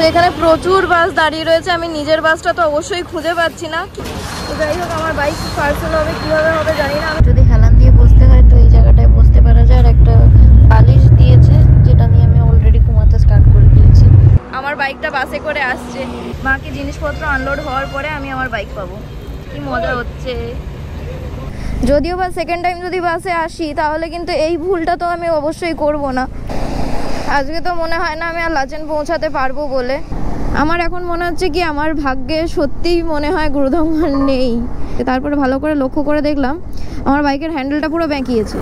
তো এখানে প্রচুর বাস দাঁড়িয়ে রয়েছে, আমি নিজের বাসটা তো অবশ্যই খুঁজে পাচ্ছি না। তো যাই হোক, আমার বাইক পার্সেল হবে কিভাবে হবে জানি না। যদি হেলান দিয়ে বসতে হয় তো এই জায়গাটায় বসতে পারা যায়। আর একটা বালিশ দিয়েছে যেটা নিয়ে আমি অলরেডি ঘুমাতে স্টার্ট করে দিয়েছি। আমার বাইকটা বাসে করে আসছে, বাকি জিনিসপত্র আনলোড হওয়ার পরে আমি আমার বাইক পাবো। কি মজা হচ্ছে। যদিও বা সেকেন্ড টাইম যদি বাসে আসি তাহলে কিন্তু এই ভুলটা তো আমি অবশ্যই করব না। আজকে তো মনে হয় না আমি আর লাচেন পৌঁছাতে পারবো বলে। আমার এখন মনে হচ্ছে কি আমার ভাগ্যে সত্যিই মনে হয় গুরুধম্বর নেই। তারপরে ভালো করে লক্ষ্য করে দেখলাম আমার বাইকের হ্যান্ডেলটা পুরো বেঁকিয়েছে।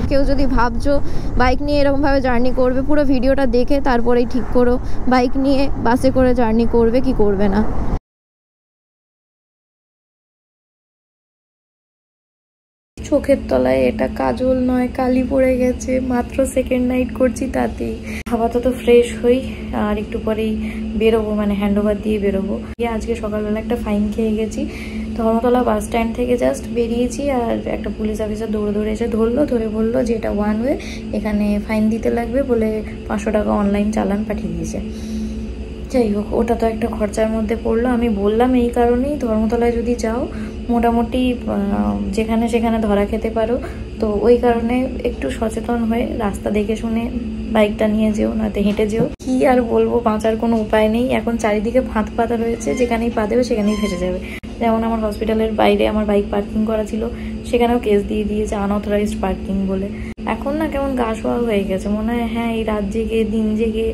কেউ যদি ভাবছো বাইক নিয়ে এরকমভাবে জার্নি করবে, পুরো ভিডিওটা দেখে তারপরেই ঠিক করো বাইক নিয়ে বাসে করে জার্নি করবে কি করবে না। চোখের তলায় এটা কাজল নয় কালি পড়ে গেছে, মাত্র সেকেন্ড নাইট করছি তাতেই। আপাতত ফ্রেশ হই আর একটু পরেই বেরোবো, মানে হ্যান্ডওভার দিয়ে বেরোবো। আজকে সকালবেলা একটা ফাইন খেয়ে গেছি। ধর্মতলা বাস স্ট্যান্ড থেকে জাস্ট বেরিয়েছি আর একটা পুলিশ অফিসার দৌড়ে এসে ধরে বললো যে এটা ওয়ান ওয়ে, এখানে ফাইন দিতে লাগবে বলে 500 টাকা অনলাইন চালান পাঠিয়ে দিয়েছে। যাই হোক, ওটা তো একটা খরচার মধ্যে পড়লো। আমি বললাম এই কারণেই ধর্মতলায় যদি যাও মোটামুটি যেখানে সেখানে ধরা খেতে পারো, তো ওই কারণে একটু সচেতন হয়ে রাস্তা দেখে শুনে বাইকটা নিয়ে যেও, নয়তো হেঁটে যেও। কি আর বলবো, বাঁচার কোনো উপায় নেই। এখন চারিদিকে ফাঁদ পাতা রয়েছে, যেখানেই পা দেবে সেখানেই ফেসে যাবে। যেমন আমার হসপিটালের বাইরে আমার বাইক পার্কিং করা ছিল, সেখানেও কেস দিয়ে দিয়েছে আনঅথরাইজড পার্কিং বলে। এখন না কেমন গা শোয়া হয়ে গেছে, মনে হয় হ্যাঁ এই রাত জেগে দিন জেগে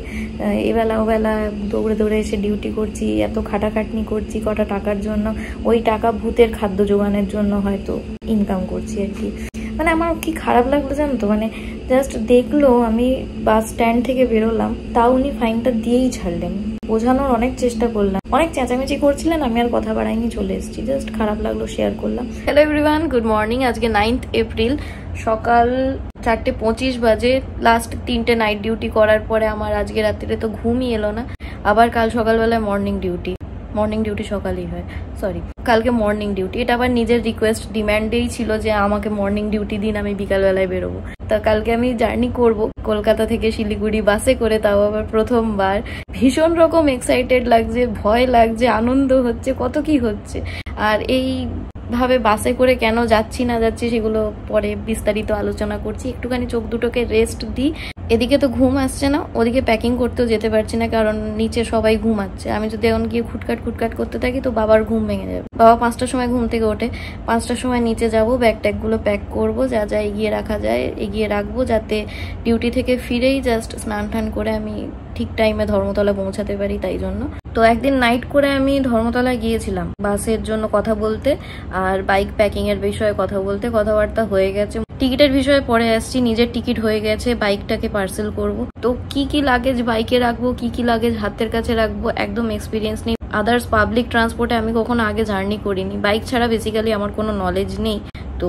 এবেলা ওবেলা দৌড়ে এসে ডিউটি করছি, এত খাটাখাটনি করছি কটা টাকার জন্য। ওই টাকা ভূতের খাদ্য জোগানের জন্য হয়তো ইনকাম করছি আর কি। মানে আমার কি খারাপ লাগলো জানো তো, মানে জাস্ট দেখলো আমি বাস স্ট্যান্ড থেকে বেরোলাম, তাও উনি ফাইনটা দিয়েই ছাড়লেন। বোঝানোর অনেক চেষ্টা করলাম, অনেক চেঁচামেচি করছিলেন, আমি আর কথা বাড়াইনি, চলে এসেছি। জাস্ট খারাপ লাগলো, শেয়ার করলাম। Hello everyone, good morning. আজকে 9th এপ্রিল, সকাল 4:25 বাজে। লাস্ট 3টে নাইট ডিউটি করার পরে আমার আজকে রাত্রিরে তো ঘুমই এলো না। আবার কাল সকালবেলায় মর্নিং ডিউটি সকালেই হয়, সরি কালকে মর্নিং ডিউটি। এটা আবার নিজের রিকোয়েস্ট ডিম্যান্ডেই ছিল যে আমাকে মর্নিং ডিউটি দিন, আমি বিকালবেলায় বেরোবো। তা কালকে আমি জার্নি করব কলকাতা থেকে শিলিগুড়ি বাসে করে, তাও আবার প্রথমবার। ভীষণ রকম এক্সাইটেড লাগছে, ভয় লাগছে, আনন্দ হচ্ছে, কত কি হচ্ছে। আর এই ভাবে বাসে করে কেন যাচ্ছি না যাচ্ছি সেগুলো পরে বিস্তারিত আলোচনা করছি। একটুখানি চোখ দুটোকে রেস্ট দিই। এদিকে তো ঘুম আসছে না, ওদিকে প্যাকিং করতেও যেতে পারছি না, কারণ নিচে সবাই ঘুমাচ্ছে। আমি যদি এখন গিয়ে খুটখাট করতে থাকি তো বাবার ঘুম ভেঙে যাবে। বাবা 5টার সময় ঘুম থেকে ওঠে, 5টার সময় নিচে যাব, ব্যাগ ট্যাগগুলো প্যাক করবো, যা যা এগিয়ে রাখা যায় এগিয়ে রাখবো, যাতে ডিউটি থেকে ফিরেই জাস্ট স্নান টান করে আমি ঠিক টাইমে ধর্মতলা পৌঁছাতে পারি। তাই জন্য তো একদিন নাইট করে আমি ধর্মতলায় গিয়েছিলাম বাসের জন্য কথা বলতে আর বাইক প্যাকিং এর বিষয়ে কথা বলতে। কথাবার্তা হয়ে গেছে, টিকিটের বিষয়ে পরে আসছি। নিজের টিকিট হয়ে গেছে, বাইকটাকে পার্সেল করব। তো কি লাগেজ বাইকে রাখবো, কি লাগেজ হাতের কাছে রাখবো, একদম এক্সপিরিয়েন্স নেই। আদার্স পাবলিক ট্রান্সপোর্টে আমি কখনো আগে জার্নি করিনি, বাইক ছাড়া বেসিক্যালি আমার কোনো নলেজ নেই। তো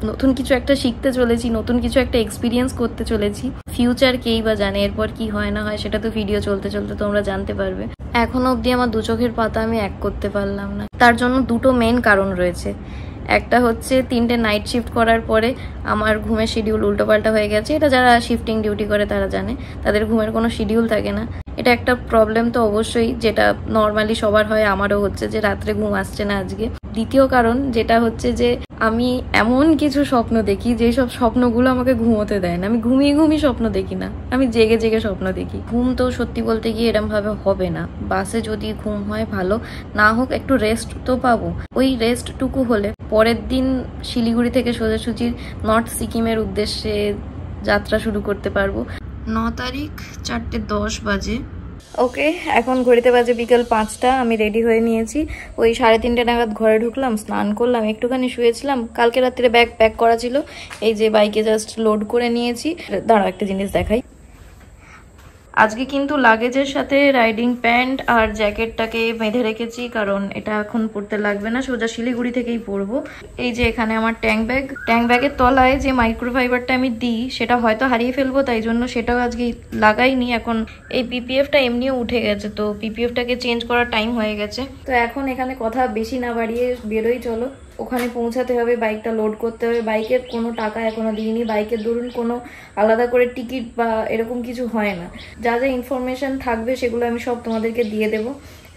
নতুন কিছু একটা শিখতে চলেছি, নতুন কিছু একটা এক্সপিরিয়েন্স করতে চলেছি। ফিউচার কেই বা জানে, এরপর কি হয় না হয় সেটা তো ভিডিও চলতে চলতে তোমরা জানতে পারবে। এখনো অবধি আমার 2 চোখের পাতা আমি এক করতে পারলাম না। তার জন্য 2টো মেন কারণ রয়েছে। একটা হচ্ছে 3টে নাইট শিফট করার পরে আমার ঘুমের শিডিউল উল্টোপাল্টা হয়ে গেছে। এটা যারা শিফটিং ডিউটি করে তারা জানে, তাদের ঘুমের কোনো শিডিউল থাকে না। এটা একটা প্রবলেম তো অবশ্যই, যেটা নর্মালি সবার হয়, আমারও হচ্ছে যে রাত্রে ঘুম আসছে না আজকে। দ্বিতীয় কারণ যেটা হচ্ছে যে আমি এমন কিছু স্বপ্ন দেখি যেসব স্বপ্নগুলো আমাকে ঘুমোতে দেয় না। আমি ঘুমিয়ে স্বপ্ন দেখি না, আমি জেগে স্বপ্ন দেখি। ঘুম তো সত্যি বলতে গিয়ে এরম ভাবে হবে না। বাসে যদি ঘুম হয় ভালো, না হোক একটু রেস্ট তো পাবো। ওই রেস্টটুকু হলে পরের দিন শিলিগুড়ি থেকে সোজাসুজি নর্থ সিকিমের উদ্দেশ্যে যাত্রা শুরু করতে পারবো। 9 তারিখ 4:10 বাজে। ওকে, এখন ঘড়িতে বাজে বিকেল 5টা। আমি রেডি হয়ে নিয়েছি। ওই 3:30 নাগাদ ঘরে ঢুকলাম, স্নান করলাম, একটুখানি শুয়েছিলাম। কালকে রাত্রে ব্যাগ প্যাক করা ছিল, এই যে বাইকে জাস্ট লোড করে নিয়েছি। দাঁড়াও একটা জিনিস দেখাই। আজকে কিন্তু লাগেজের সাথে রাইডিং প্যান্ট আর জ্যাকেটটাকে বেঁধে রেখেছি, কারণ এটা এখন পরতে লাগবে না, সোজা শিলিগুড়ি থেকেই পরবো। এই যে এখানে আমার ট্যাঙ্ক ব্যাগের তলায় যে মাইক্রোফাইবারটা আমি দিই সেটা হয়তো হারিয়ে ফেলবো, তাই জন্য সেটাও আজকে লাগাইনি। এখন এই পিপিএফটা এমনিও উঠে গেছে, তো পিপিএফটাকে চেঞ্জ করার টাইম হয়ে গেছে। তো এখন এখানে কথা বেশি না বাড়িয়ে বেরোই চলো। ওখানে পৌঁছাতে হবে, বাইকটা লোড করতে হবে। বাইকের কোনো টাকা এখনো দিইনি, বাইকের ধরুন কোনো আলাদা করে টিকিট বা এরকম কিছু হয় না। যা যা ইনফরমেশন থাকবে সেগুলো আমি সব তোমাদেরকে দিয়ে দেবো।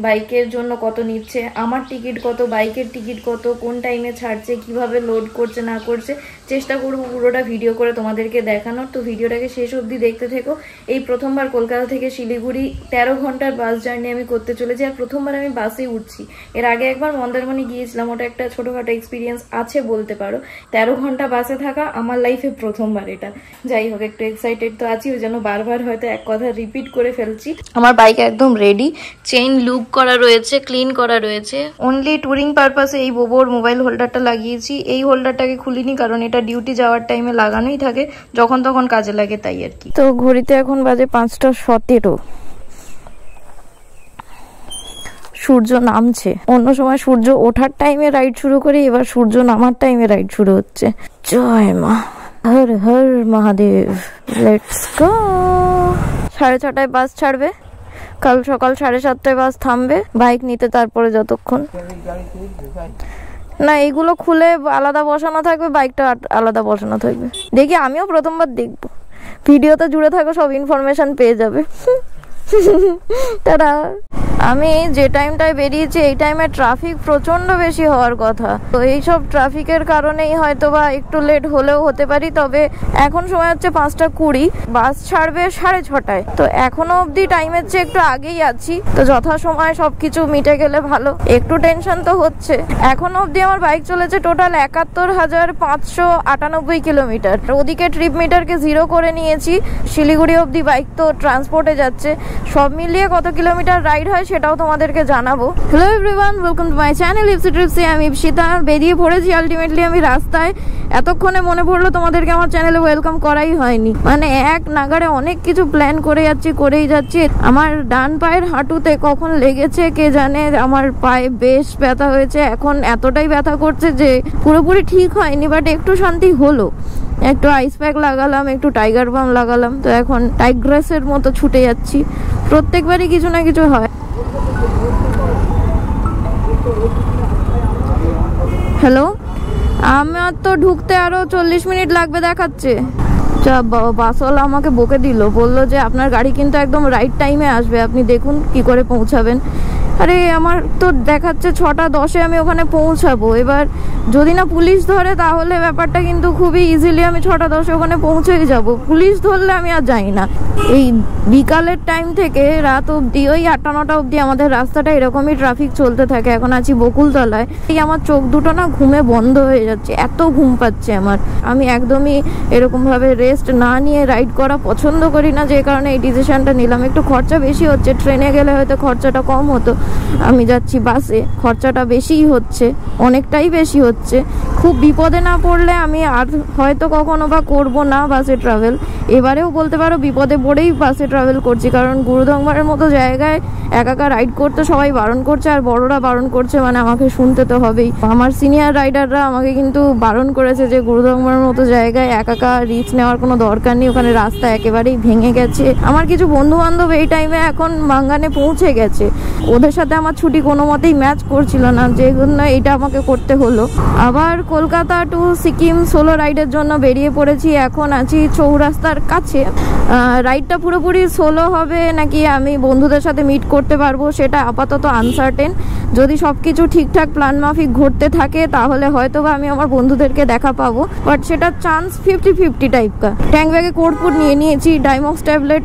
বাইকের জন্য কত নিচ্ছে, আমার টিকিট কত, বাইকের টিকিট কত, কোন টাইমে ছাড়ছে, কিভাবে লোড করছে না করছে, চেষ্টা করবো পুরোটা ভিডিও করে তোমাদেরকে দেখানোর। তো ভিডিওটাকে শেষ অবধি দেখতে থেকো। এই প্রথমবার কলকাতা থেকে শিলিগুড়ি 13 ঘন্টার বাস জার্নি আমি করতে চলেছি, আর প্রথমবার আমি বাসে উঠছি। এর আগে একবার মন্দারমণি গিয়েছিলাম, ওটা একটা ছোটোখাটো এক্সপিরিয়েন্স আছে বলতে পারো। 13 ঘন্টা বাসে থাকা আমার লাইফে প্রথমবার এটা। যাই হোক, একটু এক্সাইটেড তো আছি, ওই জন্য বারবার হয়তো এক কথা রিপিট করে ফেলছি। আমার বাইক একদম রেডি, চেইন লুক করা রয়েছে, ক্লিন করা রয়েছে। অনলি টুরিং পারপাসে এই বোবোর মোবাইল হোল্ডারটা লাগিয়েছি। এই হোল্ডারটাকে খুলিনি কারণ এটা ডিউটি যাওয়ার টাইমে লাগানোই থাকে, যখন তখন কাজে লাগে তাই আর কি। তো ঘড়িতে এখন বাজে 5:17। সূর্য নামছে। অন্য সময় সূর্য ওঠার টাইমে রাইড শুরু করি, এবার সূর্য নামার টাইমে রাইড শুরু হচ্ছে। জয় মা, হর হর মহাদেব। Let's go. 6:30 বাস ছাড়বে, কাল সকাল 7:30 বাস থামবে বাইক নিতে, তারপরে যতক্ষণ না এইগুলো খুলে আলাদা বসানো থাকবে, বাইকটা আলাদা বসানো থাকবে। দেখি, আমিও প্রথমবার দেখবো, ভিডিওতে জুড়ে থাকো, সব ইনফরমেশন পেয়ে যাবে। তারা আমি যে টাইমটায় বেরিয়েছি এই টাইমে ট্রাফিক প্রচন্ড বেশি হওয়ার কথা, তো এইসব ট্রাফিকের কারণেই হয়তো বা একটু লেট হলেও হতে পারি। তবে এখন সময় হচ্ছে 5:20, বাস ছাড়বে 6:30, তো এখনো অবধি টাইমের চেয়ে একটু আগেই আছি। তো যথাসময়ে সবকিছু মিটে গেলে ভালো। একটু টেনশন তো হচ্ছে। এখনো অবধি আমার বাইক চলেছে টোটাল 71,598 কিলোমিটার। ওদিকে ট্রিপ মিটারকে 0 করে নিয়েছি। শিলিগুড়ি অবধি বাইক তো ট্রান্সপোর্টে যাচ্ছে, সব মিলিয়ে কত কিলোমিটার রাইড হয় সেটাও তোমাদেরকে জানাবো। Hello everyone, welcome to my channel Ipsy Tripsy. আমি ইপসিতা। বেরিয়ে পড়েছি আলটিমেটলি আমি রাস্তায়। এতক্ষণে মনে পড়লো তোমাদেরকে আমার চ্যানেলে ওয়েলকাম করাই হয়নি। মানে এক নাগাড়ে অনেক কিছু প্ল্যান করেই যাচ্ছি। আমার ডান পায়ের হাঁটুতে কখন লেগেছে কে জানে, আমার পায়ে বেশ ব্যথা হয়েছে। এখন এতটাই ব্যথা করছে যে পুরোপুরি ঠিক হয়নি, বাট একটু শান্তি হলো। একটু আইস প্যাক লাগালাম, একটু টাইগার বাম লাগালাম, তো এখন টাইগ্রেসের মতো ছুটে যাচ্ছি। প্রত্যেকবারই কিছু না কিছু হয়। হ্যালো, আমার তো ঢুকতে আরো 40 মিনিট লাগবে দেখাচ্ছে। বাসওয়ালা আমাকে বকে দিল, বললো যে আপনার গাড়ি কিন্তু একদম রাইট টাইমে আসবে, আপনি দেখুন কি করে পৌঁছাবেন। আরে আমার তো দেখাচ্ছে 6:10 আমি ওখানে পৌঁছাবো। এবার যদি না পুলিশ ধরে তাহলে ব্যাপারটা কিন্তু খুবই ইজিলি আমি 6:10 ওখানে পৌঁছেই যাব। পুলিশ ধরলে আমি আর যাই না। এই বিকালের টাইম থেকে রাত অবধি, ওই 8-9টা অবধি আমাদের রাস্তাটা এরকমই ট্রাফিক চলতে থাকে। এখন আছি বকুলতলায়। এই আমার চোখ দুটো না ঘুমে বন্ধ হয়ে যাচ্ছে, এত ঘুম পাচ্ছে আমার। আমি একদমই এরকমভাবে রেস্ট না নিয়ে রাইড করা পছন্দ করি না, যে কারণে এই ডিসিশনটা নিলাম। একটু খরচা বেশি হচ্ছে, ট্রেনে গেলে হয়তো খরচাটা কম হতো। আমি যাচ্ছি বাসে, খরচাটা বেশিই হচ্ছে, অনেকটাই বেশি হচ্ছে। খুব বিপদে না পড়লে আমি আর হয়তো কখনো বা করবো না বাসে ট্রাভেল। এবারেও বলতে পারো বিপদে পড়েই বাসে ট্রাভেল করছি, কারণ গুরুদংমারের মতো জায়গায় একা রাইড করতে সবাই বারণ করছে, আর বড়রা বারণ করছে, মানে আমাকে শুনতে তো হবেই। আমার সিনিয়র রাইডাররা আমাকে কিন্তু বারণ করেছে যে গুরুদংমারের মতো জায়গায় একা রিস্ক নেওয়ার কোনো দরকার নেই, ওখানে রাস্তা একেবারেই ভেঙে গেছে। আমার কিছু বন্ধু বান্ধব এই টাইমে এখন মাঙ্গানে পৌঁছে গেছে, ওদের সাথে আমার ছুটি কোনো মতেই ম্যাচ করছিল না, যে জন্য এটা আমাকে করতে হলো। আবার কলকাতা টু সিকিম সোলো রাইডের জন্য বেরিয়ে পড়েছি। এখন আছি চৌরাস্তার কাছে। রাইডটা পুরোপুরি সোলো হবে নাকি আমি বন্ধুদের সাথে মিট করতে পারবো সেটা আপাতত আনসার্টেন। যদি সবকিছু ঠিকঠাক প্ল্যান মাফিক ঘটতে থাকে তাহলে হয়তো বা আমি আমার বন্ধুদেরকে দেখা পাবো, বাট সেটা চান্স 50-50 টাইপ কা। ট্যাঙ্ক ব্যাগে কোটপুট নিয়ে নিয়েছি, ডাইমক্স ট্যাবলেট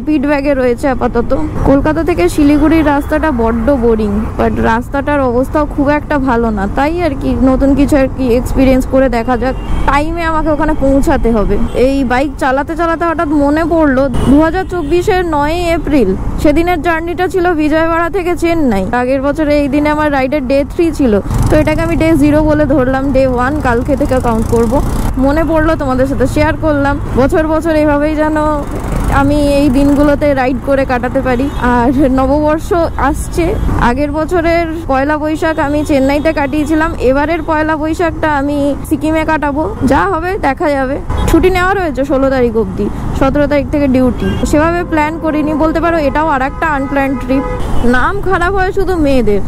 পিট ব্যাগে রয়েছে আপাতত। কলকাতা থেকে শিলিগুড়ির রাস্তাটা বড্ড বোরিং, বাট রাস্তাটার অবস্থাও খুব একটা ভালো না, তাই আর কি নতুন কিছু আর কি এক্সপিরিয়েন্স করে দেখা যাক। টাইমে আমাকে ওখানে পৌঁছাতে হবে। এই বাইক চালাতে চালাতে হঠাৎ মনে পড়লো 2024-এর 9 এপ্রিল সেদিনের জার্নিটা ছিল বিজয়ওয়াড়া থেকে চেন্নাই। আগের বছরে এই দিনে আমার রাইডের ডে 3 ছিল, তো এটাকে আমি ডে 0 বলে ধরলাম, ডে 1 কালকে থেকে কাউন্ট করব। মনে পড়লো তোমাদের সাথে শেয়ার করলাম। বছর এইভাবেই যেন আমি এই দিনগুলোতে রাইড করে কাটাতে পারি। আর নববর্ষ আসছে, আগের বছরের পয়লা বৈশাখ আমি চেন্নাইতে কাটিয়েছিলাম, এবারের পয়লা বৈশাখটা আমি সিকিমে কাটাবো। যা হবে দেখা যাবে। ছুটি নেওয়া রয়েছে 16 তারিখ অবধি, 17 তারিখ থেকে ডিউটি। সেভাবে প্ল্যান করিনি বলতে পারো, এটাও আর একটা আনপ্ল্যান্ড ট্রিপ। নাম খারাপ হয় শুধু মেয়েদের,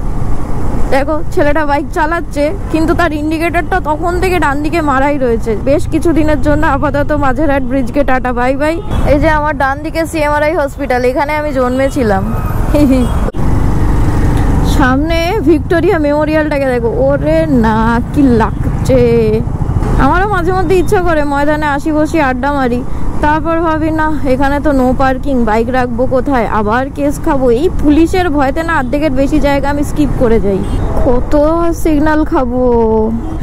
দেখো ছেলেটা বাইক চালাচ্ছে, কিন্তু তার ইন্ডিকেটরটা তখন থেকে ডান দিকে মারাই রয়েছে। বেশ কিছুদিনের জন্য আপাতত মাঝেরহাট ব্রিজকে টাটা বাই বাই। এই যে আমার ডান দিকে CMRI হসপিটাল, এখানে আমি জন্মেছিলাম। সামনে ভিক্টোরিয়া মেমোরিয়ালটাকে দেখো, ওরে না কি লাগছে। আমারও মাঝে মধ্যে ইচ্ছা করে ময়দানে আসি, বসি, আড্ডা মারি, তারপর ভাবি না এখানে তো নো পার্কিং, বাইক রাখবো কোথায়, আবার কেস খাবো। এই পুলিশের ভয়তে না অর্ধেকের বেশি জায়গা আমি স্কিপ করে যাই। কত সিগন্যাল খাবো,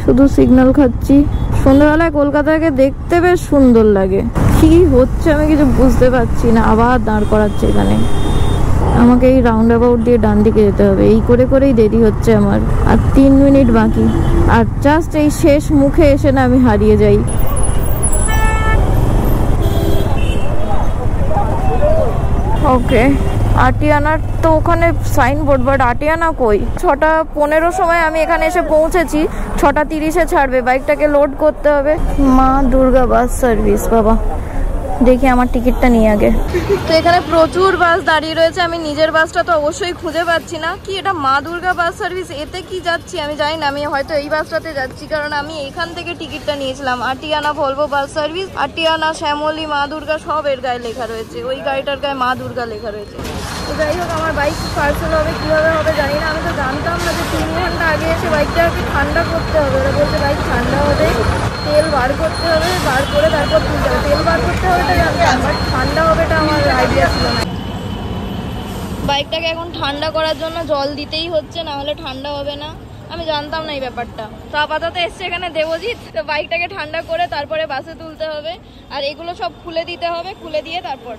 শুধু সিগন্যাল খাচ্ছি। সন্ধ্যাবেলায় কলকাতাকে দেখতে বেশ সুন্দর লাগে। কি হচ্ছে আমি কিছু বুঝতে পারছি না। আবার দাঁড় করাচ্ছে এখানে, আমাকে এই রাউন্ড অ্যাবাউট দিয়ে ডান দিকে যেতে হবে। এই করে করেই দেরি হচ্ছে আমার, আর 3 মিনিট বাকি। আর জাস্ট এই শেষ মুখে এসে না আমি হারিয়ে যাই। ওকে, আটিয়ানার তো ওখানে সাইনবোর্ড, বাট আটিয়ানা কই? 6:15 সময় আমি এখানে এসে পৌঁছেছি, 6:30-এ ছাড়বে। বাইকটাকে লোড করতে হবে। মা দুর্গা বাস সার্ভিস, বাবা দেখি আমার টিকিটটা নিয়ে আগে। তো এখানে প্রচুর বাস দাঁড়িয়ে রয়েছে, আমি নিজের বাসটা তো অবশ্যই খুঁজে পাচ্ছি না। কি এটা মা দুর্গা বাস সার্ভিস? এতে কি যাচ্ছি আমি জানি না, আমি হয়তো এই বাসটাতে যাচ্ছি, কারণ আমি এখান থেকে টিকিটটা নিয়েছিলাম। আটিয়ানা ভলভো বাস সার্ভিস, আটিয়ানা শ্যামলী মা দুর্গা সব এর গায়ে লেখা রয়েছে, ওই গাড়িটার গায়ে মা দুর্গা লেখা রয়েছে। তো যাই হোক, আমার বাইক পার্সেল হবে, কীভাবে হবে জানি না। আমি তো জানতাম না যে 3 ঘন্টা আগে এসে বাইকটাকে ঠান্ডা করতে হবে। ওরা বলছে বাইক ঠান্ডা হবে, তেল বার করতে হবে, বার করে তারপর তুলতে হবে। তেল বার করতে হবে এটা জানতাম, বাট ঠান্ডা হবে এটা আমার আইডিয়া ছিল না। বাইকটাকে এখন ঠান্ডা করার জন্য জল দিতেই হচ্ছে, না হলে ঠান্ডা হবে না। আমি জানতাম না এই ব্যাপারটা। তো আপাতত এসছে এখানে দেবজিৎ, তো বাইকটাকে ঠান্ডা করে তারপরে বাসে তুলতে হবে। আর এগুলো সব খুলে দিতে হবে, খুলে দিয়ে তারপর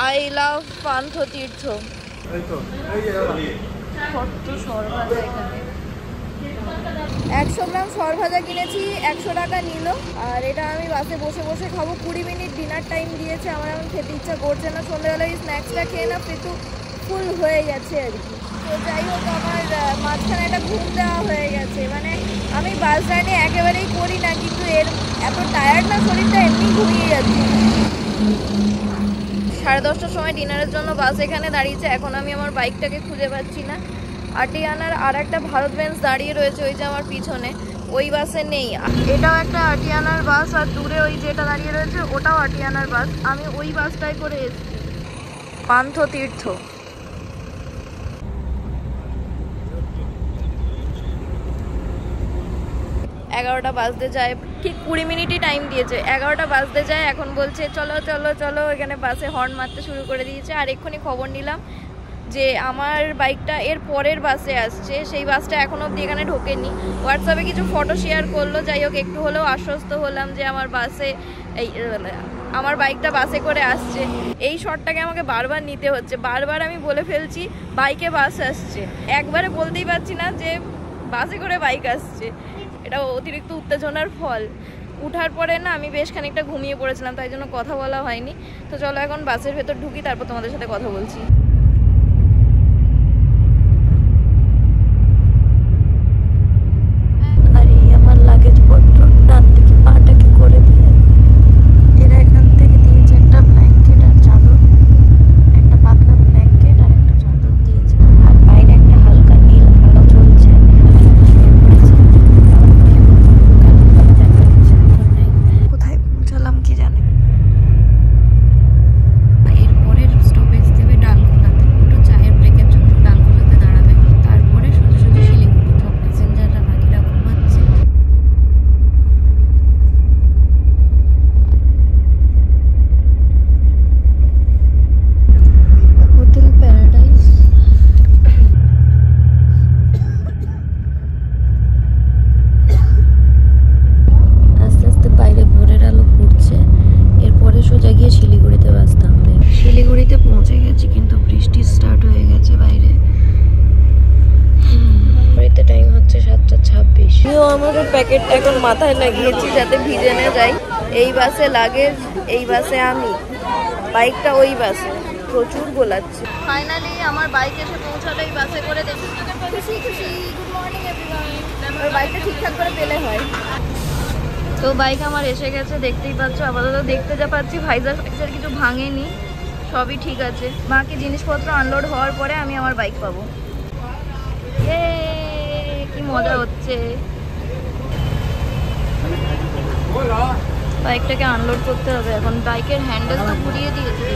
আই লাভ পান্থ তীর্থ। কত সরভাজা এখানে, 100 গ্রাম সরভাজা কিনেছি, 100 টাকা নিল। আর এটা আমি বাসে বসে বসে খাবো। 20 মিনিট ডিনার টাইম দিয়েছে, আমার এখন খেতে ইচ্ছা করছে না। সন্ধ্যাবেলা এই স্ন্যাক্সটা খেয়ে না পেটু ফুল হয়ে গেছে আর কি। তো যাই হোক, আমার মাঝখানে একটা ঘুম দেওয়া হয়ে গেছে। মানে আমি বাস জার্নি একেবারেই করি না, কিন্তু এর এত টায়ার্ড না শরীরটা, এমনি ঘুমিয়ে যাচ্ছে। 10:30টার সময় ডিনারের জন্য বাস এখানে দাঁড়িয়েছে। এখন আমি আমার বাইকটাকে খুঁজে পাচ্ছি না। আটিয়ানার আর একটা ভারত বেঞ্চ দাঁড়িয়ে রয়েছে ওই যে আমার পিছনে, ওই বাসে নেই। এটাও একটা আটিয়ানার বাস, আর দূরে ওই যেটা দাঁড়িয়ে রয়েছে ওটাও আটিয়ানার বাস। আমি ওই বাসটাই করে এসেছি, পান্থ তীর্থ। 11টা বাজতে যায়, ঠিক 20 মিনিটই টাইম দিয়েছে। 11টা বাজতে যায়, এখন বলছে চলো চলো চলো, এখানে বাসে হর্ন মারতে শুরু করে দিয়েছে। আর এক্ষুনি খবর নিলাম যে আমার বাইকটা এর পরের বাসে আসছে, সেই বাসটা এখনো অবধি এখানে ঢোকেনি। হোয়াটসঅ্যাপে কিছু ফটো শেয়ার করলো, যাই হোক একটু হলেও আশ্বস্ত হলাম যে আমার বাসে আমার বাইকটা বাসে করে আসছে। এই শটটাকে আমাকে বারবার নিতে হচ্ছে, বারবার আমি বলে ফেলছি বাইকে বাস আসছে, একবারে বলতেই পারছি না যে বাসে করে বাইক আসছে। এটা অতিরিক্ত উত্তেজনার ফল। উঠার পরে না আমি বেশ খানিকটা ঘুমিয়ে পড়েছিলাম, তাই জন্য কথা বলা হয়নি। তো চলো এখন বাসের ভেতর ঢুকি, তারপর তোমাদের সাথে কথা বলছি। আরে আমার লাগেজ পত্র ডান দিকে পাটাকে করে দিয়ে এরা এখান থেকে দিয়েছে একটা ব্ল্যাঙ্কেট আর চাদর, একটা পাতলা ব্ল্যাঙ্কেট আর একটা চাদর দিয়েছে। আর বাইরে একটা হালকা নীল আলো চলছে। কোথায় পৌঁছালাম কি জানে। এরপরের স্টপেজ দেবে ডালখোলাতে, একটু চায়ের ব্রেকের জন্য ডালখোলাতে দাঁড়াবে, তারপরে সোজা সোজা শিলিগুড়ি। সব প্যাসেঞ্জাররা বাকিরা ঘুমাচ্ছে। Hotel paradise. আস্তে আস্তে বাইরে ভোরের আলো ফুটছে। এরপরে সোজা গিয়ে শিলিগুড়িতে বাস থামবে। শিলিগুড়িতে পৌঁছে গেছি, কিন্তু বৃষ্টি স্টার্ট হয়ে গেছে বাইরে। বাড়িতে টাইম হচ্ছে 7:26। আমিও আমাদের প্যাকেটটা এখন মাথায় লাগিয়েছি যাতে ভিজে না যায়। এই বাসে লাগেজ, এই বাসে আমি, বাইকটা ওই বাসে। প্রচুর গোলাচ্ছে। ফাইনালি আমার বাইক এসে পৌঁছালো এই বাসে করে। দেখি খুশি খুশি। Good morning everyone. বাইকটা ঠিকঠাক করে পেলে হয়। তো বাইক আমার এসে গেছে, দেখতেই পাচ্ছ। আপাতত দেখতে যা পাচ্ছি ভাইজার ফাইজার কিছু ভাঙেনি, সবই ঠিক আছে। বাকি জিনিসপত্র আনলোড হওয়ার পরে আমি আমার বাইক পাবো। কি মজা হচ্ছে। বাইকটাকে আনলোড করতে হবে এখন। বাইকের হ্যান্ডেল তো ঘুরিয়ে দিয়েছে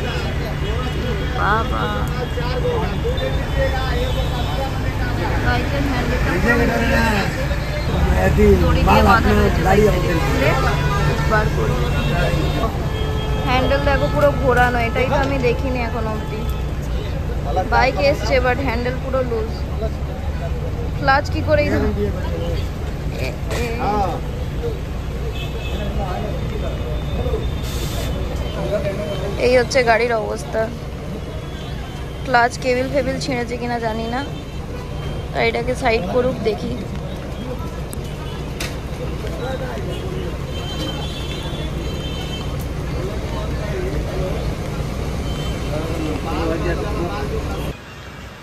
বাবা। বাইকের হ্যান্ডেলটা দড়ি দিয়ে বাঁধা রয়েছে, বার করে। হ্যান্ডেল দেখো পুরো ঘোরানো, এটাই তো আমি দেখিনি এখন অবধি। বাইক এসছে বাট হ্যান্ডেল পুরো লুজ। ক্লাচ কি করে এই হচ্ছে গাড়ির অবস্থা। ক্লাচ কেবিল ফেবিল ছিঁড়েছে কিনা জানি না। গাড়িটাকে সাইড করুক দেখি।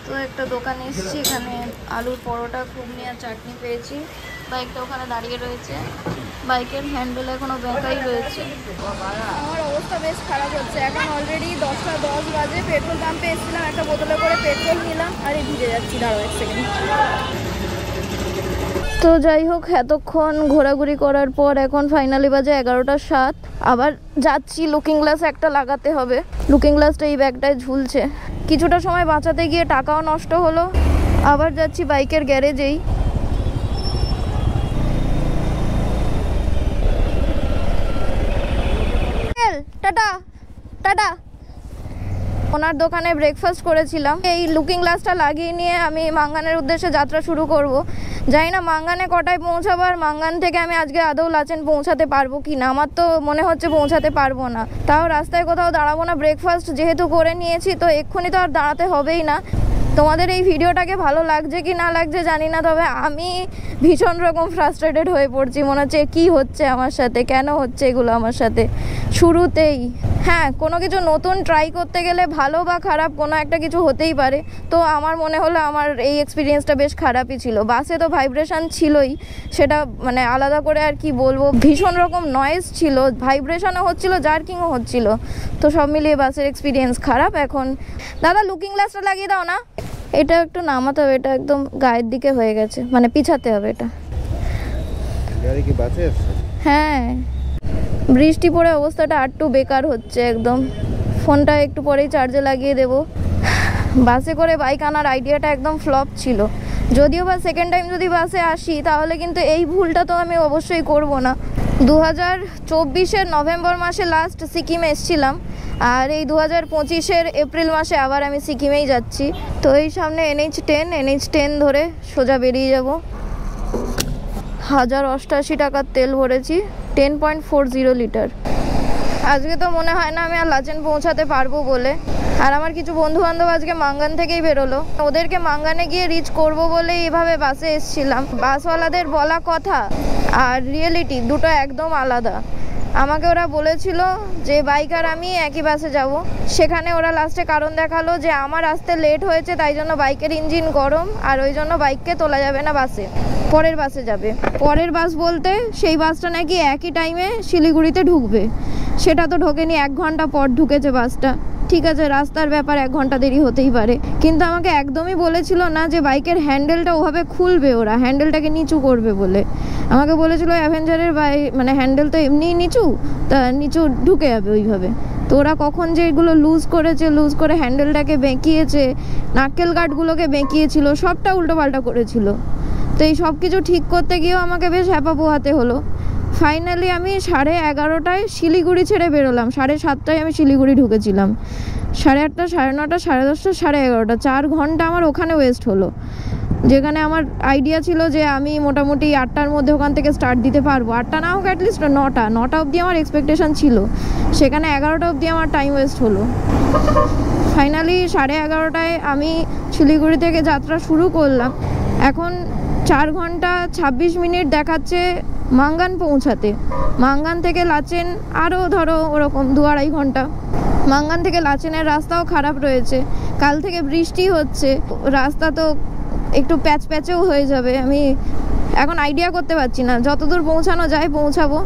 তো একটা দোকানে এসেছি, এখানে আলুর পরোটা, ঘুগনি আর চাটনি পেয়েছি। বাইকটা ওখানে দাঁড়িয়ে রয়েছে, বাইকের হ্যান্ডেল এখনো বেঁকাই রয়েছে। আমার অবস্থা বেশ খারাপ হচ্ছে। এখন অলরেডি 10:10 বাজে। পেট্রোল পাম্পে এসেছিলাম, একটা বোতলে করে পেট্রোল নিলাম। আর এই ভিজে যাচ্ছি, দাঁড়াও এক সেকেন্ড। তো যাই হোক, এতক্ষণ ঘোরাঘুরি করার পর এখন ফাইনালি বাজে 11:07। আবার যাচ্ছি, লুকিং গ্লাস একটা লাগাতে হবে। লুকিং গ্লাসটা এই ব্যাগটায় ঝুলছে। কিছুটা সময় বাঁচাতে গিয়ে টাকাও নষ্ট হলো। আবার যাচ্ছি বাইকের গ্যারেজেই। Tata tata. ওনার দোকানে ব্রেকফাস্ট করেছিলাম। এই লুকিং গ্লাসটা লাগিয়ে নিয়ে আমি মাঙ্গানের উদ্দেশ্যে যাত্রা শুরু করব। জানি না মাঙ্গানে কটায় পৌঁছাবো, আর মাঙ্গান থেকে আমি আজকে আদৌ লাচেন পৌঁছাতে পারবো কি না। আমার তো মনে হচ্ছে পৌঁছাতে পারবো না। তাও রাস্তায় কোথাও দাঁড়াবো না, ব্রেকফাস্ট যেহেতু করে নিয়েছি। তো এক্ষুনি তো আর দাঁড়াতে হবেই না। তোমাদের এই ভিডিওটাকে ভালো লাগছে কি না লাগছে জানি না, তবে আমি ভীষণ রকম ফ্রাস্ট্রেটেড হয়ে পড়ছি। মনে হচ্ছে কি হচ্ছে আমার সাথে, কেন হচ্ছে এগুলো আমার সাথে শুরুতেই। হ্যাঁ, কোনো কিছু নতুন ট্রাই করতে গেলে ভালো বা খারাপ কোনো একটা কিছু হতেই পারে। তো আমার মনে হলো আমার এই এক্সপিরিয়েন্সটা বেশ খারাপই ছিল। বাসে তো ভাইব্রেশন ছিলই, সেটা মানে আলাদা করে আর কি বলবো। ভীষণ রকম নয়েজ ছিল, ভাইব্রেশনও হচ্ছিল, জার্কিংও হচ্ছিল। তো সব মিলিয়ে বাসের এক্সপিরিয়েন্স খারাপ। এখন দাদা লুকিং গ্লাসটা লাগিয়ে দাও না। এটা একটু নামাতে হবে, এটা একদম গায়ের দিকে হয়ে গেছে, মানে পিছাতে হবে এটা। গাড়ি কি বাসে আসছে? হ্যাঁ, বৃষ্টি পড়ে অবস্থাটা আরটু বেকার হচ্ছে একদম। ফোনটা একটু পরেই চার্জে লাগিয়ে দেব। বাসে করে বাইক আনার আইডিয়াটা একদম ফ্লপ ছিল। যদিও বা সেকেন্ড টাইম যদি বাসে আসি তাহলে কিন্তু এই ভুলটা তো আমি অবশ্যই করব না। 2024-এর নভেম্বর মাসে লাস্ট সিকিম এসছিলাম, আর এই 2025-এর এপ্রিল মাসে আবার আমি সিকিমেই যাচ্ছি। তো এই সামনে NH10 ধরে সোজা বেরিয়ে যাব। 1088 টাকার তেল ভরেছি, 10.40 লিটার। আজকে তো মনে হয় না আমি আর লাচেন পৌঁছাতে পারবো বলে। আর আমার কিছু বন্ধু বান্ধব আজকে মাঙ্গান থেকেই বেরোলো, ওদেরকে মাঙ্গানে গিয়ে রিচ করব বলে এইভাবে বাসে এসছিলাম। বাসওয়ালাদের বলা কথা আর রিয়েলিটি দুটো একদম আলাদা। আমাকে ওরা বলেছিল যে বাইক আর আমি একই বাসে যাব, সেখানে ওরা লাস্টে কারণ দেখালো যে আমার আসতে লেট হয়েছে তাই জন্য বাইকের ইঞ্জিন গরম, আর ওই জন্য বাইককে তোলা যাবে না বাসে, পরের বাসে যাবে। পরের বাস বলতে সেই বাসটা নাকি একই টাইমে শিলিগুড়িতে ঢুকবে, সেটা তো ঢোকেনি, 1 ঘন্টা পর ঢুকেছে বাসটা। ঠিক আছে, রাস্তার ব্যাপার, 1 ঘন্টা দেরি হতেই পারে, কিন্তু আমাকে একদমই বলেছিল না যে বাইকের হ্যান্ডেলটা ওভাবে খুলবে, ওরা হ্যান্ডেলটাকে নিচু করবে বলে। আমাকে বলেছিল অ্যাভেঞ্জারের মানে হ্যান্ডেল তো এমনিই নিচু, তা নিচু ঢুকে যাবে ওইভাবে। তো ওরা কখন যে এগুলো লুজ করে হ্যান্ডেলটাকে বেঁকিয়েছে, নারকেল গার্ডগুলোকে বেঁকিয়েছিল, সবটা উল্টোপাল্টা করেছিল। তো এই সব কিছু ঠিক করতে গিয়েও আমাকে বেশ হ্যাপা পোহাতে হলো। ফাইনালি আমি 11:30টায় শিলিগুড়ি ছেড়ে বেরোলাম, 7:30টায় আমি শিলিগুড়ি ঢুকেছিলাম। 8:30, 9:30, 10:30, 11:30, 4 ঘন্টা আমার ওখানে ওয়েস্ট হলো। যেখানে আমার আইডিয়া ছিল যে আমি মোটামুটি 8টার মধ্যে ওখান থেকে স্টার্ট দিতে পারবো, 8টা না হোক অ্যাটলিস্ট 9টা অবধি আমার এক্সপেকটেশন ছিল, সেখানে 11টা অবধি আমার টাইম ওয়েস্ট হলো। ফাইনালি 11:30টায় আমি শিলিগুড়ি থেকে যাত্রা শুরু করলাম। এখন 4 ঘন্টা 26 মিনিট দেখাচ্ছে মাঙ্গান পৌঁছাতে। মাঙ্গান থেকে লাচেন আরও ধরো ওরকম 2-2.5 ঘন্টা। মাঙ্গান থেকে লাচেনের রাস্তাও খারাপ রয়েছে, কাল থেকে বৃষ্টি হচ্ছে, রাস্তা তো একটু প্যাচেও হয়ে যাবে। আমি এখন আইডিয়া করতে পারছি না, যতদূর পৌঁছানো যায় পৌঁছাবো।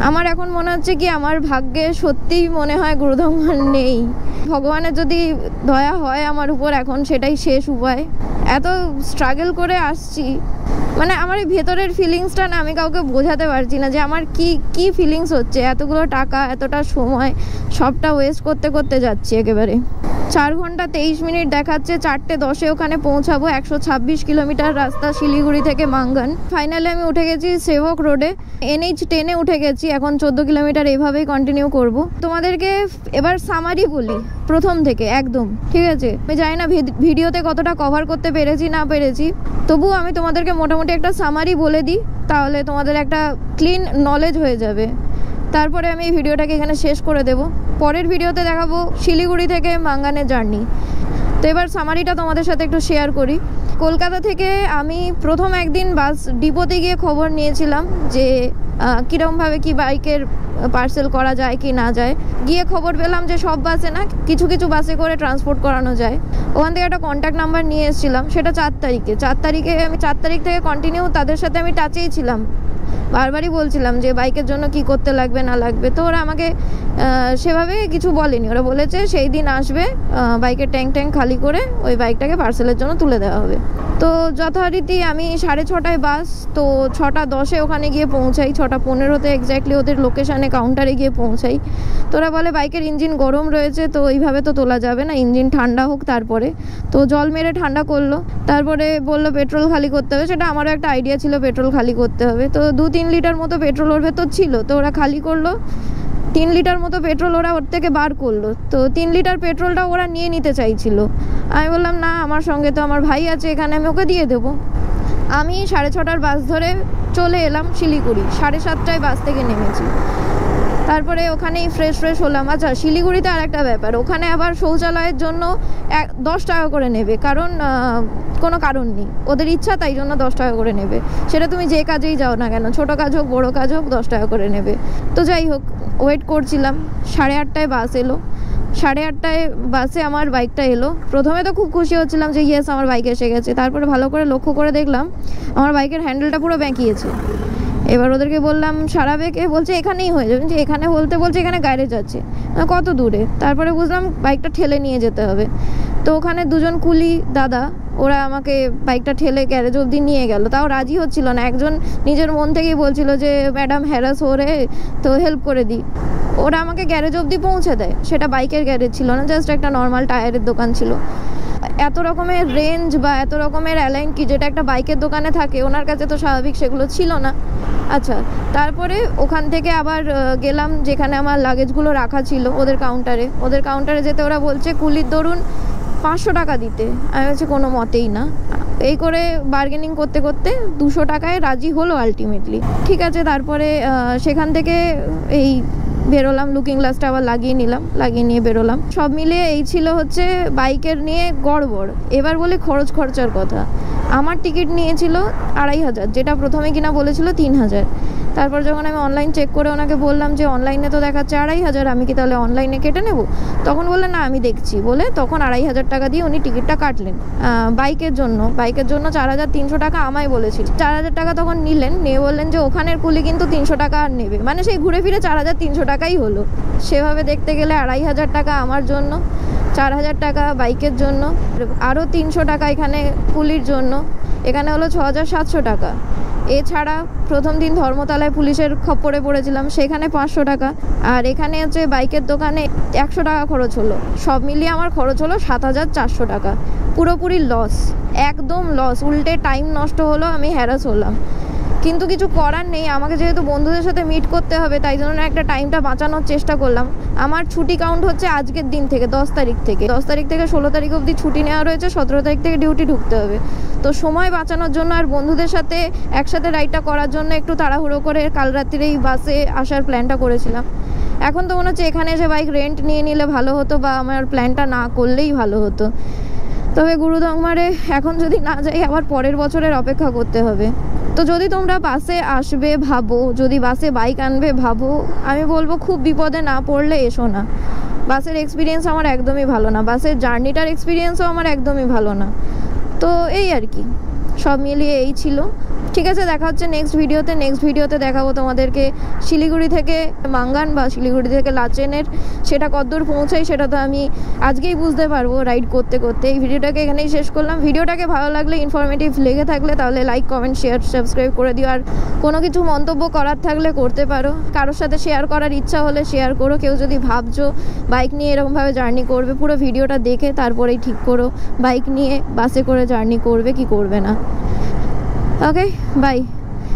আমার এখন মনে হচ্ছে কি আমার ভাগ্যে সত্যিই মনে হয় গুরুধম্বর নেই। ভগবানের যদি দয়া হয় আমার উপর, এখন সেটাই শেষ উপায়। এত স্ট্রাগল করে আসছি, মানে আমার এই ভেতরের ফিলিংসটা না আমি কাউকে বোঝাতে পারছি না যে আমার কি ফিলিংস হচ্ছে। এতগুলো টাকা, এতটা সময় সবটা ওয়েস্ট করতে যাচ্ছি একেবারে। 4 ঘন্টা 23 মিনিট দেখাচ্ছে, 4:10 ওখানে পৌঁছাবো। 126 কিলোমিটার রাস্তা শিলিগুড়ি থেকে মাঙ্গান। ফাইনালি আমি উঠে গেছি সেবক রোডে, NH10-এ উঠে গেছি। এখন 14 কিলোমিটার এভাবেই কন্টিনিউ করব। তোমাদেরকে এবার সামারি বলি প্রথম থেকে একদম, ঠিক আছে? আমি জানি না ভিডিওতে কতটা কভার করতে পেরেছি না পেরেছি, তবুও আমি তোমাদেরকে মোটামুটি একটা সামারি বলে দিই, তাহলে তোমাদের একটা ক্লিন নলেজ হয়ে যাবে। তারপরে আমি এই ভিডিওটাকে এখানে শেষ করে দেব। পরের ভিডিওতে দেখাবো শিলিগুড়ি থেকে মাঙ্গানের জার্নি। তো এবার সামারিটা তোমাদের সাথে একটু শেয়ার করি। কলকাতা থেকে আমি প্রথম একদিন বাস ডিপোতে গিয়ে খবর নিয়েছিলাম যে কীরকমভাবে কি বাইকের পার্সেল করা যায় কি না যায়। গিয়ে খবর পেলাম যে সব বাসে না, কিছু কিছু বাসে করে ট্রান্সপোর্ট করানো যায়। ওখান থেকে একটা কন্ট্যাক্ট নাম্বার নিয়ে এসেছিলাম, সেটা 4 তারিখে। আমি 4 তারিখ থেকে কন্টিনিউ তাদের সাথে আমি টাচেই ছিলাম, বারবারই বলছিলাম যে বাইকের জন্য কি করতে লাগবে না লাগবে। তো ওরা আমাকে সেভাবে কিছু বলেনি, ওরা বলেছে সেই দিন আসবে, বাইকের ট্যাঙ্ক খালি করে ওই বাইকটাকে পার্সেলের জন্য তুলে দেওয়া হবে। তো যথারীতি আমি 6:30টায় বাস, তো 6:10 ওখানে গিয়ে পৌঁছাই। 6:15 এক্স্যাক্টলি ওদের লোকেশানে কাউন্টারে গিয়ে পৌঁছাই। তো ওরা বলে বাইকের ইঞ্জিন গরম রয়েছে, তো এইভাবে তো তোলা যাবে না, ইঞ্জিন ঠান্ডা হোক তারপরে। তো জল মেরে ঠান্ডা করলো, তারপরে বললো পেট্রোল খালি করতে হবে। সেটা আমারও একটা আইডিয়া ছিল পেট্রোল খালি করতে হবে। তো 2-3 লিটার মতো পেট্রোল ওর ভেতর ছিল, তো ওরা খালি করলো। 3 লিটার মতো পেট্রোল ওরা ওর থেকে বার করলো। তো 3 লিটার পেট্রোলটা ওরা নিতে চাইছিল। আমি বললাম না, আমার সঙ্গে তো আমার ভাই আছে এখানে, আমি ওকে দিয়ে দেবো। আমি 6:30টার বাস ধরে চলে এলাম শিলিগুড়ি। 7:30টায় বাস থেকে নেমেছি। তারপরে ওখানেই ফ্রেশ হলাম। আচ্ছা, শিলিগুড়িতে আর একটা ব্যাপার, ওখানে আবার শৌচালয়ের জন্য 10 টাকা করে নেবে, কারণ কোনো কারণ নেই, ওদের ইচ্ছা, তাই জন্য 10 টাকা করে নেবে। সেটা তুমি যে কাজেই যাও না কেন, ছোটো কাজ হোক বড়ো কাজ হোক, 10 টাকা করে নেবে। তো যাই হোক, ওয়েট করছিলাম। 8:30টায় বাস এলো। 8:30টায় বাসে আমার বাইকটা এলো। প্রথমে তো খুব খুশি হচ্ছিলাম যে ইয়েস আমার বাইক এসে গেছে। তারপরে ভালো করে লক্ষ্য করে দেখলাম আমার বাইকের হ্যান্ডেলটা পুরো বেঁকিয়েছে। এবার ওদেরকে বললাম সারাবে, কে বলছে এখানেই হয়ে যাবে। যে এখানে বলছে এখানে গ্যারেজ আছে, কত দূরে। তারপরে বুঝলাম বাইকটা ঠেলে নিয়ে যেতে হবে। তো ওখানে দুজন কুলি দাদা ওরা আমাকে বাইকটা ঠেলে গ্যারেজ অবধি নিয়ে গেল, তাও রাজি হচ্ছিল না। একজন নিজের মন থেকেই বলছিল যে ম্যাডাম হ্যারাস হো রে, তো হেল্প করে দিই। ওরা আমাকে গ্যারেজ অবধি পৌঁছে দেয়, সেটা বাইকের গ্যারেজ ছিল না, জাস্ট একটা নর্মাল টায়ারের দোকান ছিল। এত রকমের রেঞ্জ বা এত রকমের অ্যালাইন কি যেটা একটা বাইকের দোকানে থাকে, ওনার কাছে তো স্বাভাবিক সেগুলো ছিল না। আচ্ছা, তারপরে ওখান থেকে আবার গেলাম যেখানে আমার লাগেজগুলো রাখা ছিল, ওদের কাউন্টারে যেতে ওরা বলছে কুলির দরুন 500 টাকা দিতে। আমি বলছি কোনো মতেই না। এই করে বার্গেনিং করতে করতে 200 টাকায় রাজি হলো আলটিমেটলি। ঠিক আছে, তারপরে সেখান থেকে এই বেরোলাম, লুকিং গ্লাসটা আবার লাগিয়ে নিয়ে বেরোলাম। সব মিলিয়ে এই ছিল হচ্ছে বাইকের নিয়ে গড়বড়। এবার বলি খরচার কথা। আমার টিকিট নিয়েছিল 2500, যেটা প্রথমে কিনা বলেছিল 3000। তারপর যখন আমি অনলাইন চেক করে ওনাকে বললাম যে অনলাইনে তো দেখাচ্ছে 2500, আমি কি তাহলে অনলাইনে কেটে নেব? তখন বললেন না আমি দেখছি, বলে তখন 2500 টাকা দিয়ে উনি টিকিটটা কাটলেন। বাইকের জন্য 4300 টাকা আমায় বলেছিল। 4000 টাকা তখন নিলেন, নিয়ে বললেন যে ওখানের কুলি কিন্তু 300 টাকা আর নেবে, মানে সেই ঘুরে ফিরে 4300 টাকাই হলো। সেভাবে দেখতে গেলে 2500 টাকা আমার জন্য, 4000 টাকা বাইকের জন্য, আরও 300 টাকা এখানে কুলির জন্য, এখানে হলো 6700 টাকা। এছাড়া প্রথম দিন ধর্মতলায় পুলিশের খপ্পরে পড়েছিলাম, সেখানে 500 টাকা। আর এখানে হচ্ছে বাইকের দোকানে 100 টাকা খরচ হলো। সব মিলিয়ে আমার খরচ হলো 7400 টাকা। পুরোপুরি লস, একদম লস। উল্টে টাইম নষ্ট হলো, আমি হ্যারাস হলাম। কিন্তু কিছু করার নেই, আমাকে যেহেতু বন্ধুদের সাথে মিট করতে হবে, তাই জন্য একটা টাইমটা বাঁচানোর চেষ্টা করলাম। আমার ছুটি কাউন্ট হচ্ছে আজকের দিন থেকে, 10 তারিখ থেকে 16 তারিখ অবধি ছুটি নেওয়া রয়েছে, 17 তারিখ থেকে ডিউটি ঢুকতে হবে। তো সময় বাঁচানোর জন্য আর বন্ধুদের সাথে একসাথে রাইডটা করার জন্য একটু তাড়াহুড়ো করে কাল রাত্রিরেই বাসে আসার প্ল্যানটা করেছিলাম। এখন তো মনে হচ্ছে এখানে এসে বাইক রেন্ট নিয়ে নিলে ভালো হতো, বা আমার প্ল্যানটা না করলেই ভালো হতো। তবে গুরুদংমারে এখন যদি না যাই, আবার পরের বছরের অপেক্ষা করতে হবে। তো যদি তোমরা বাসে আসবে ভাবো, যদি বাসে বাইক আনবে ভাবো, আমি বলবো খুব বিপদে না পড়লে এসো না। বাসের এক্সপিরিয়েন্স আমার একদমই ভালো না, বাসের জার্নিটার এক্সপিরিয়েন্সও আমার একদমই ভালো না। তো এই আর কি, সব মিলিয়ে এই ছিল। ঠিক আছে, দেখা হচ্ছে নেক্সট ভিডিওতে দেখাবো তোমাদেরকে শিলিগুড়ি থেকে মাঙ্গান বা শিলিগুড়ি থেকে লাচেনের সেটা কতদূর পৌঁছাই, সেটা তো আমি আজকেই বুঝতে পারবো রাইড করতে করতে। এই ভিডিওটাকে এখানেই শেষ করলাম। ভিডিওটাকে ভালো লাগলে, ইনফরমেটিভ লেগে থাকলে তাহলে লাইক, কমেন্ট, শেয়ার, সাবস্ক্রাইব করে দিও। আর কোনো কিছু মন্তব্য করার থাকলে করতে পারো, কারোর সাথে শেয়ার করার ইচ্ছা হলে শেয়ার করো। কেউ যদি ভাবছো বাইক নিয়ে এরকমভাবে জার্নি করবে, পুরো ভিডিওটা দেখে তারপরেই ঠিক করো বাইক নিয়ে বাসে করে জার্নি করবে কি করবে না। Okay, bye.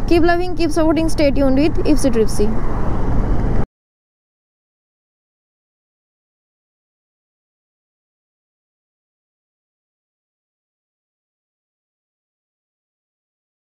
Keep loving, keep supporting, stay tuned with Ipsy Tripsy.